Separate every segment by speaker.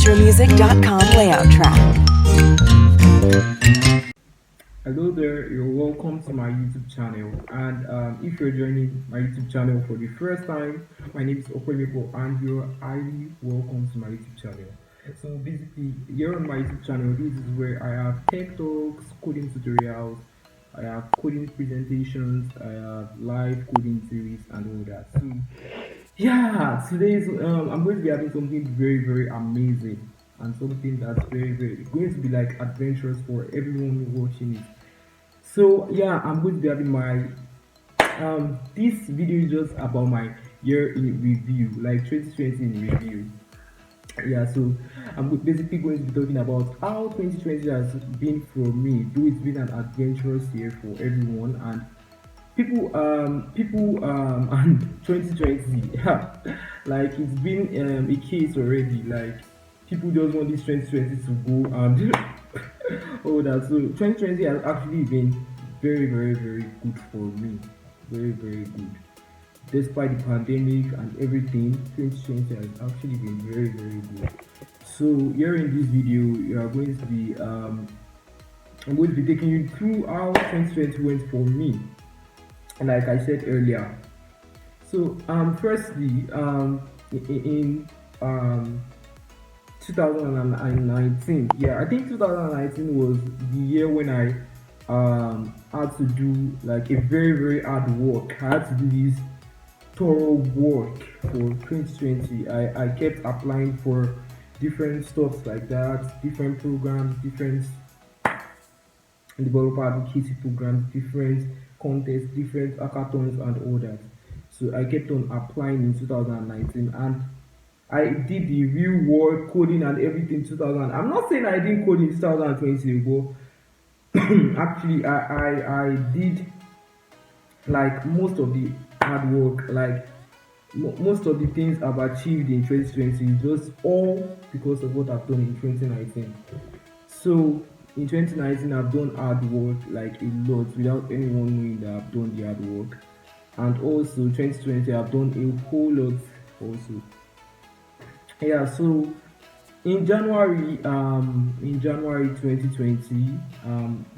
Speaker 1: intromusic.com layout track.
Speaker 2: Hello there, you're welcome to my YouTube channel. And if you're joining my YouTube channel for the first time, my name is Okwemiko and you're highly welcome to my YouTube channel. So basically, here on my YouTube channel, this is where I have tech talks, coding tutorials, I have coding presentations, I have live coding series and all that. So yeah, today's I'm going to be having something very amazing and something that's very going to be like adventurous for everyone watching it. So yeah, I'm going to be having my this video is just about my year in review, like 2020 in review. Yeah, so I'm basically going to be talking about how 2020 has been for me, though it's been an adventurous year for everyone and people and 2020 yeah, like it's been a case already, like people just want this 2020 to go and all that. So 2020 has actually been very good for me, very good. Despite the pandemic and everything, 2020 has actually been very good. So here in this video, you are going to be I'm going to be taking you through how 2020 went for me, like I said earlier. So firstly, in 2019, yeah, I think 2019 was the year when I had to do like a very hard work. I had to do this thorough work for 2020. I kept applying for different stuff like that, different programs, different developer advocacy programs, different contests, different hackathons, and all that. So I kept on applying in 2019, and I did the real world coding and everything 2000. I'm not saying I didn't code in 2020, but actually I did like most of the hard work, like most of the things I've achieved in 2020 just all because of what I've done in 2019. So in 2019, I've done hard work like a lot without anyone knowing that I've done the hard work. And also 2020, I've done a whole lot also. Yeah, so in January 2020,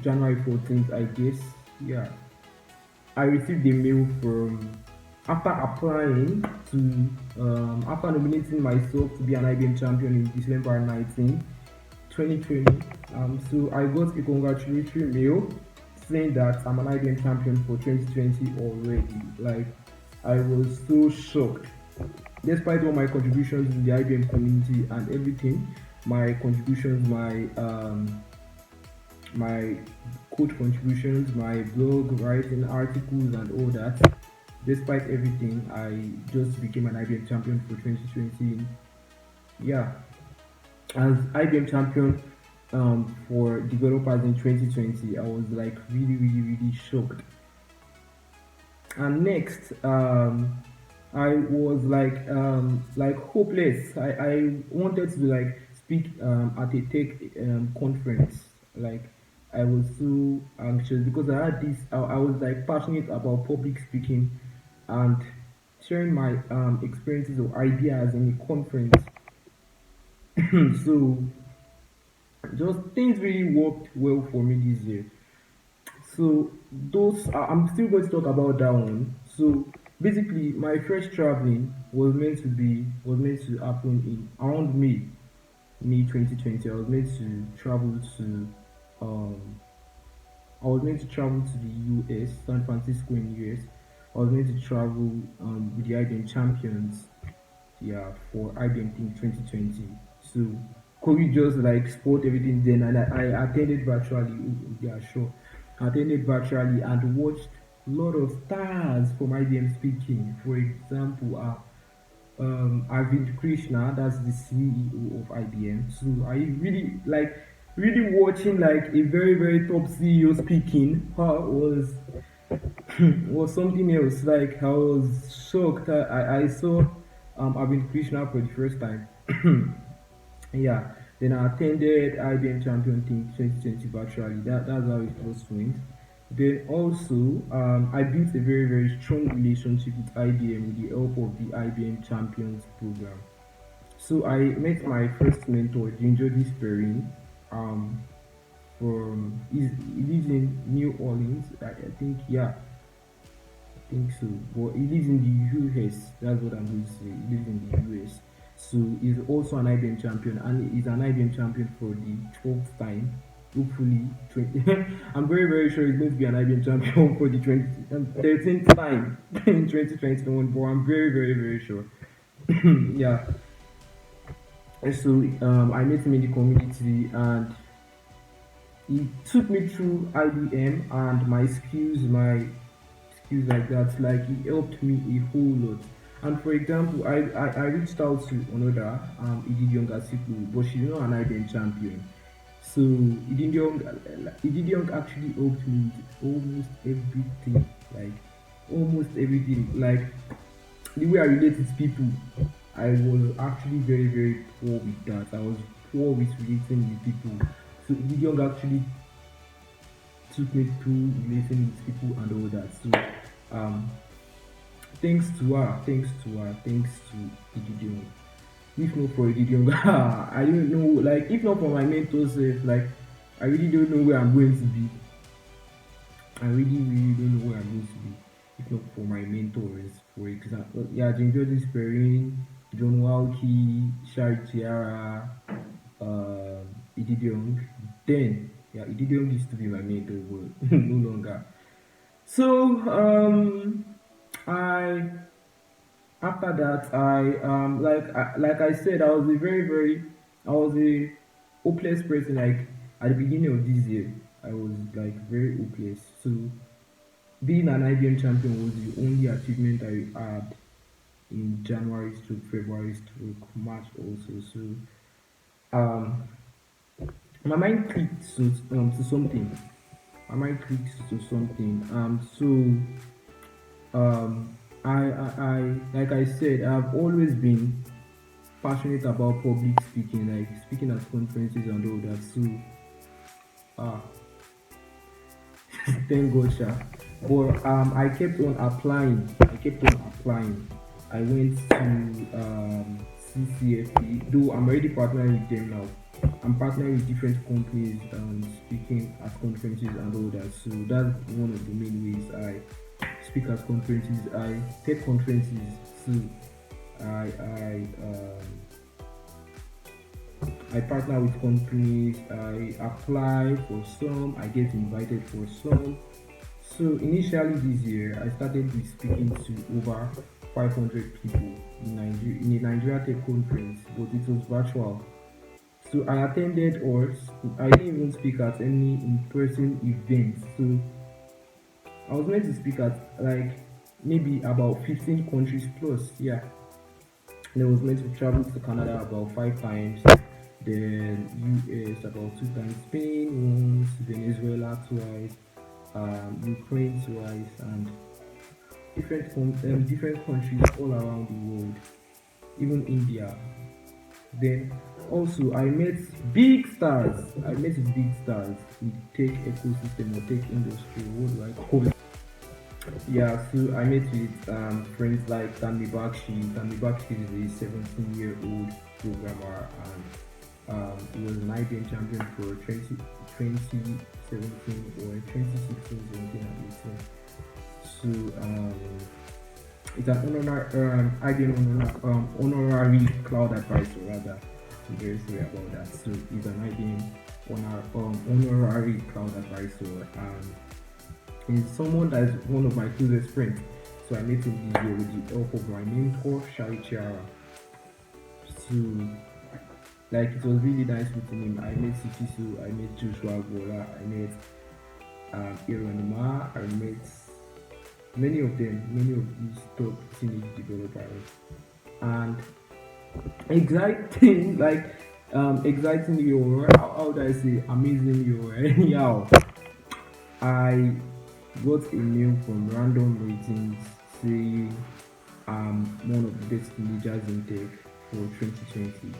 Speaker 2: January 14th, I guess, yeah, I received a mail from after applying to after nominating myself to be an IBM champion in December 19, 2020. So I got a congratulatory mail saying that I'm an IBM champion for 2020 already. Like I was so shocked. Despite all my contributions in the IBM community and everything, my contributions, my code contributions, my blog writing articles and all that. Despite everything, I just became an IBM champion for 2020. Yeah, as IBM champion for developers in 2020, I was like really shocked. And next, I was like hopeless. I wanted to like speak at a tech conference. Like I was so anxious because I had this. I was like passionate about public speaking and sharing my experiences or ideas in a conference. So just things really worked well for me this year. So those I'm still going to talk about that one. So basically, my first traveling was meant to happen in around May 2020. Um I was meant to travel to the US, San Francisco in US. I was meant to travel with the IBM champions, yeah, for IBM Team 2020. So Kobe just like sport everything then, and I attended virtually. Yeah, sure. I attended virtually and watched a lot of stars from IBM speaking. For example, Arvind Krishna, that's the CEO of IBM. So I really watching like a very top CEO speaking. Was was something else. Like I was shocked. I saw Arvind Krishna for the first time. Yeah. Then I attended IBM Champion Team 2020 virtually. That's how it was went. Then also, I built a very strong relationship with IBM with the help of the IBM Champions program. So I met my first mentor, Ginger Disperin. Um, he lives in New Orleans. I think, yeah, I think so. But he lives in the US. That's what I'm going to say. He lives in the US. So he's also an IBM champion, and he's an IBM champion for the 12th time. Hopefully, 20. I'm very, very sure he's going to be an IBM champion for the 13th time in 2021. But I'm very, very, very sure. Yeah. And so I met him in the community, and he took me through IBM and my skills like that. Like he helped me a whole lot. And for example, I reached out to another Ididiyong Asiku, but she's not an IBM champion. So Ididiyong actually helped me with almost everything. Like almost everything. Like the way I relate with people, I was actually very, very poor with that. I was poor with relating with people. So Gideon actually took me through relating with people and all that. So thanks to Gideon. If not for Gideon, I don't know. Like if not for my mentors, like I really don't know where I'm going to be. I really, really don't know where I'm going to be if not for my mentors. For example, yeah, Ginger Disperin, John Walkie, Shari Tiara, Ididiong. Then, yeah, Ididiong used to be my mentor, but no longer. So, I after that, like I said, I was a hopeless person. Like at the beginning of this year, I was like very hopeless. So being an IBM champion was the only achievement I had in January stroke February stroke March also. So um my mind clicked to something. My mind clicked to something. I like I said, I've always been passionate about public speaking, like speaking at conferences and all that. So uh thank God, sha. But I kept on applying. I went to CCFE, though I'm already partnering with them now. I'm partnering with different companies and speaking at conferences and all that. So that's one of the main ways I speak at conferences. I take conferences. So I partner with companies. I apply for some. I get invited for some. So initially this year, I started with speaking to over 500 people in a Nigeria Tech conference, but it was virtual. So I attended, or I didn't even speak at any in-person events. So I was meant to speak at like maybe about 15 countries plus. Yeah, and I was meant to travel to Canada about 5 times, then US about 2 times, Spain once, Venezuela twice, Ukraine twice, and different countries all around the world, even India. Then also I met big stars. I met with big stars in the tech ecosystem or tech industry. What do I call it? Yeah, so I met with friends like Tanmi Bakshi. Tanmi Bakshi is a 17-year-old programmer, and he was an IBM champion for 2017 or 2016, 17, and 18. So it's an IBM honorary cloud advisor rather. I'm very sorry about that. So he's an IBM honorary cloud advisor, and he's someone that is one of my closest friends. So I met him this year with the help of my mentor Shai Chiara. So like it was really nice meeting him. I met Sifiso, I met Joshua Gola, I met Ironima, I met many of these top teenage developers, and exciting, like excitingly, or how would I say, amazingly, or anyhow, I got a mail from random ratings saying I'm one of the best teenagers in tech for 2020.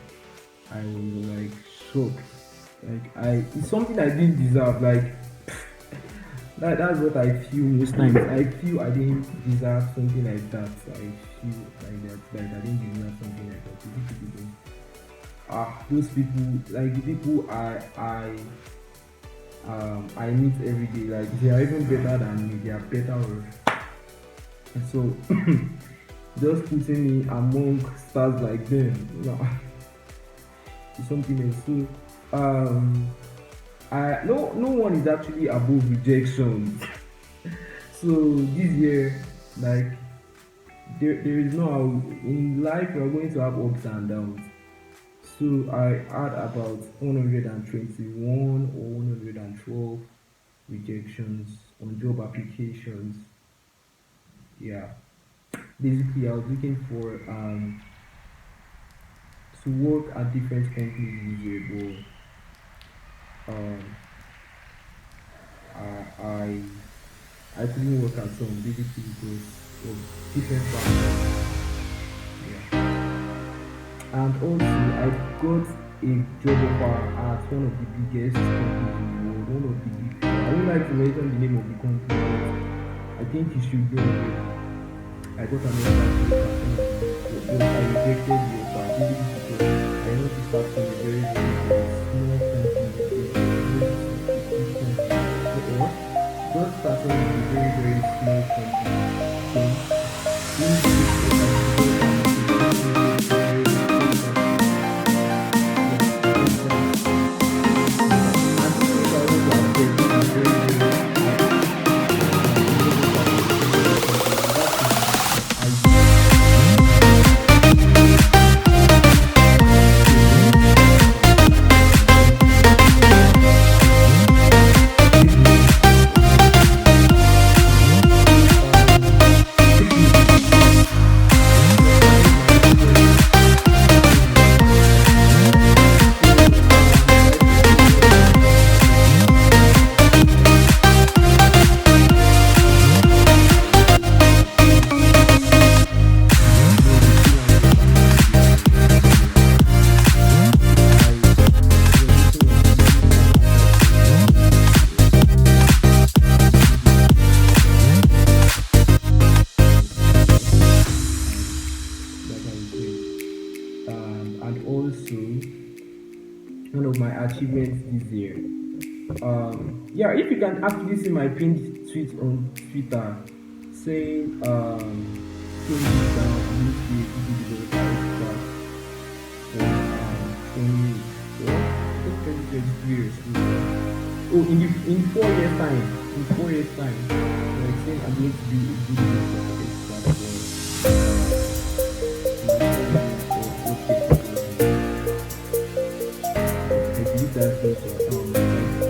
Speaker 2: I was like shocked. Like it's something I didn't deserve. Like that's what I feel most times. I feel I didn't deserve something like that. I feel like that. Like I didn't deserve something like that. those people, like the people I meet every day, like they are even better than me. They are better off. And so just putting me among stars like them, no, is something else. So I no one is actually above rejection. So this year, like there is no how in life you're going to have ups and downs. So I had about 121 or 112 rejections on job applications. Yeah, basically I was looking for to work at different companies this year, but I I couldn't work at some basically because of different factors. Yeah. And also I got a job offer at one of the biggest companies in the world, one of the big four. I would like to mention the name of the company, but I think you should know already. I got an offer to work at one of the big four, but I rejected the offer basically because I wanted to start from a very, very, very small company, a very big company. Or just starting with a very, very small company. So in this case, and also one of my achievements this year. Yeah, if you can actually see my pinned tweet on Twitter saying close it down and need to be a video developer expert for 20 or 2023 or so. Oh, in 4 years time, in 4 years time, like saying I'm going to be a video developer expert I believe that's going to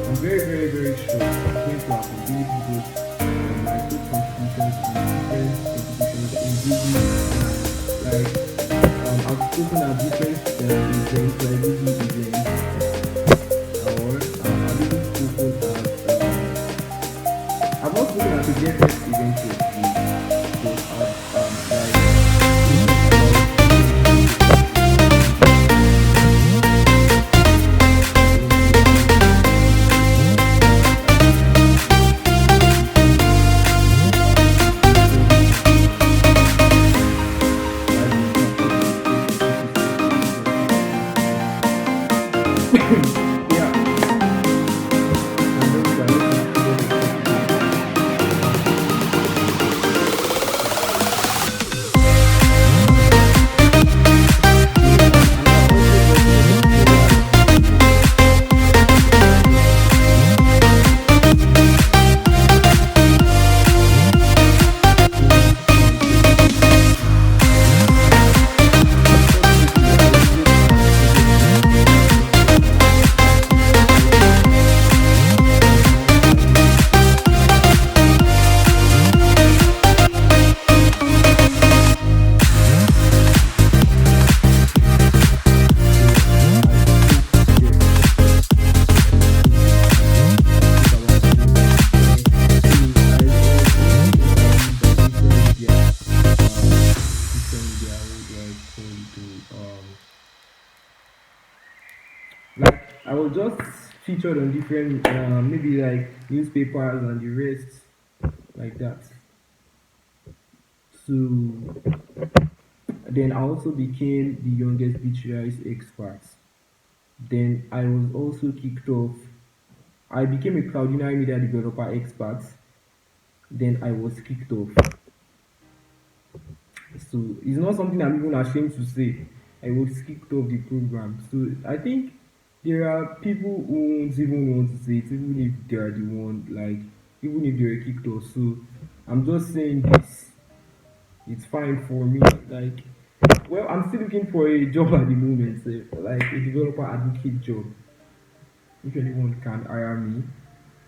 Speaker 2: I'm very, very, very sure it's going to happen. Really because my good contributions in different contributions in business like I've spoken at different events like business events or I've even spoken at I've not spoken at a different event yet, but yeah, and those are and I've also gotten a lot of awards this year. Unfortunately, I was late for my project presentation, like I was just featured on different maybe like newspapers and the rest like that. So then I also became the youngest beach rice expert. Then I was also kicked off. I became a Cloudinary Media Developer expert. Then I was kicked off. So it's not something I'm even ashamed to say. I was kicked off the program. So I think there are people who won't even want to say it, even if they are the one, like, even if they were kicked off. So I'm just saying this. It's fine for me. Like, well, I'm still looking for a job at the moment, like a developer advocate job. If anyone can hire me,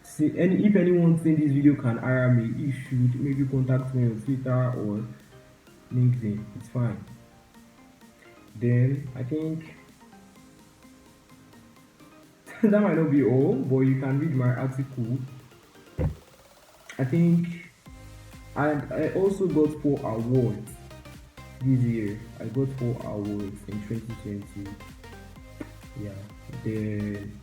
Speaker 2: see, any if anyone seeing this video can hire me, you should maybe contact me on Twitter or LinkedIn. It's fine. Then I think that might not be all, but you can read my article. I think I also got 4 awards this year. I got 4 awards in 2020. Yeah. Then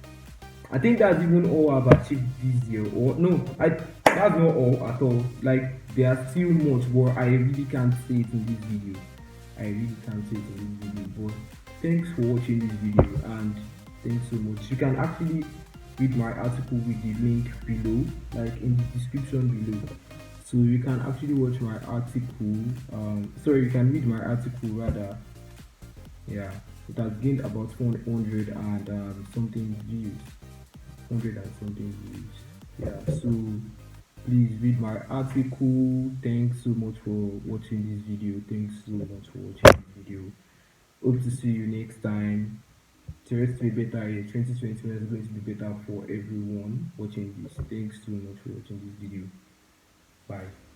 Speaker 2: I think that's even all I've achieved this year. Or no, that's not all at all. Like, there's still much, but I really can't say it in this video. I really can't say it in this video. But thanks for watching this video, and thanks so much. You can actually read my article with the link below, like in the description below. So you can actually watch my article. Sorry, you can read my article rather. Yeah, it has gained about 400 and something views. 100 and something views. Yeah, so please read my article. Thanks so much for watching this video. Thanks so much for watching this video. Hope to see you next time. The rest to be better year. 2021 is going to be better for everyone watching this. Thanks so much for watching this video. Bye.